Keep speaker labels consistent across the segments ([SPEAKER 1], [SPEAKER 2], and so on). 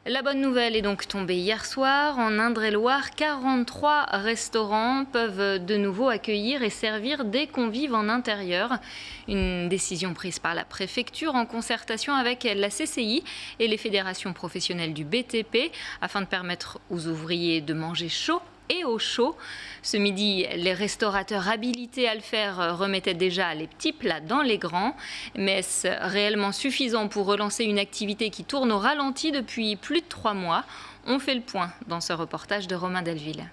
[SPEAKER 1] La bonne nouvelle est donc tombée hier soir. En Indre-et-Loire, 43 restaurants peuvent de nouveau accueillir et servir des convives en intérieur. Une décision prise par la préfecture en concertation avec la CCI et les fédérations professionnelles du BTP afin de permettre aux ouvriers de manger chaud et au chaud. Ce midi, les restaurateurs habilités à le faire remettaient déjà les petits plats dans les grands. Mais est-ce réellement suffisant pour relancer une activité qui tourne au ralenti depuis plus de 3 mois? On fait le point dans ce reportage de Romain Delville.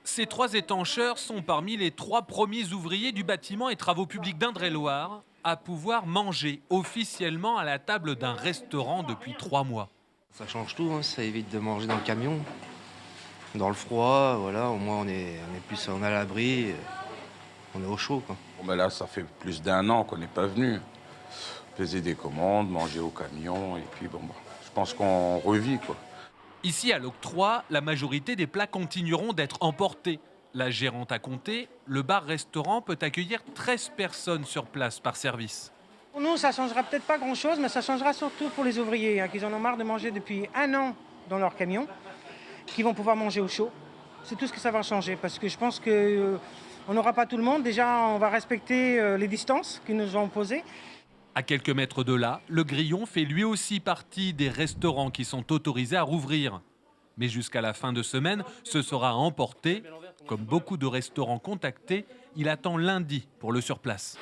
[SPEAKER 2] Ces 3 étancheurs sont parmi les 3 premiers ouvriers du bâtiment et travaux publics d'Indre-et-Loire à pouvoir manger officiellement à la table d'un restaurant depuis 3 mois.
[SPEAKER 3] Ça change tout, hein. Ça évite de manger dans le camion. Dans le froid, voilà, au moins on est à l'abri, on est au chaud, quoi.
[SPEAKER 4] Bon ben là, ça fait plus d'1 an qu'on n'est pas venu. Peser des commandes, manger au camion, et puis bon, je pense qu'on revit, quoi.
[SPEAKER 2] Ici, à l'octroi, la majorité des plats continueront d'être emportés. La gérante a compté, le bar-restaurant peut accueillir 13 personnes sur place par service.
[SPEAKER 5] Pour nous, ça ne changera peut-être pas grand-chose, mais ça changera surtout pour les ouvriers, qui en ont marre de manger depuis 1 an dans leur camion, qui vont pouvoir manger au chaud. C'est tout ce que ça va changer, parce que je pense qu'on n'aura pas tout le monde. Déjà, on va respecter les distances qu'ils nous ont posées.
[SPEAKER 2] À quelques mètres de là, le Grillon fait lui aussi partie des restaurants qui sont autorisés à rouvrir. Mais jusqu'à la fin de semaine, ce sera emporté. Comme beaucoup de restaurants contactés, il attend lundi pour le surplace.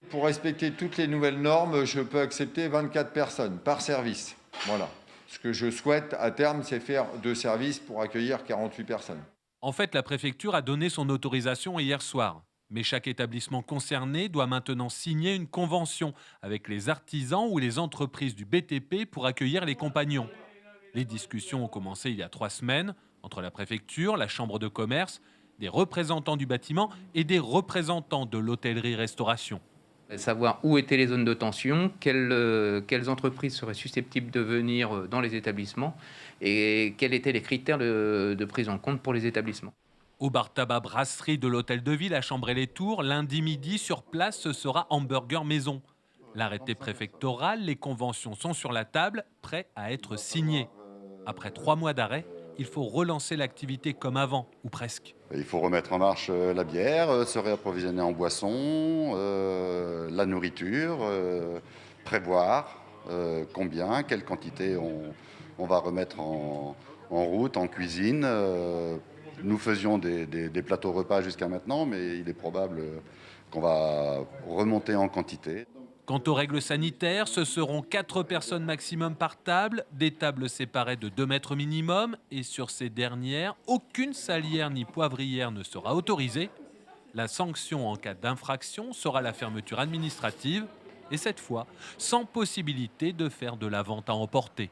[SPEAKER 6] Pour respecter toutes les nouvelles normes, je peux accepter 24 personnes par service. Voilà. Ce que je souhaite à terme, c'est faire 2 services pour accueillir 48 personnes.
[SPEAKER 2] En fait, la préfecture a donné son autorisation hier soir. Mais chaque établissement concerné doit maintenant signer une convention avec les artisans ou les entreprises du BTP pour accueillir les compagnons. Les discussions ont commencé il y a 3 semaines entre la préfecture, la chambre de commerce, des représentants du bâtiment et des représentants de l'hôtellerie-restauration.
[SPEAKER 7] Savoir où étaient les zones de tension, quelles entreprises seraient susceptibles de venir dans les établissements et quels étaient les critères de prise en compte pour les établissements.
[SPEAKER 2] Au bar tabac brasserie de l'hôtel de ville à Chambray-les-Tours, lundi midi, sur place, ce sera hamburger maison. L'arrêté préfectoral, les conventions sont sur la table, prêts à être signés. Après 3 mois d'arrêt, il faut relancer l'activité comme avant, ou presque.
[SPEAKER 8] Il faut remettre en marche la bière, se réapprovisionner en boissons, la nourriture, prévoir combien, quelle quantité on va remettre en route, en cuisine. Nous faisions des plateaux repas jusqu'à maintenant, mais il est probable qu'on va remonter en quantité.
[SPEAKER 2] Quant aux règles sanitaires, ce seront 4 personnes maximum par table, des tables séparées de 2 mètres minimum, et sur ces dernières, aucune salière ni poivrière ne sera autorisée. La sanction en cas d'infraction sera la fermeture administrative, et cette fois, sans possibilité de faire de la vente à emporter.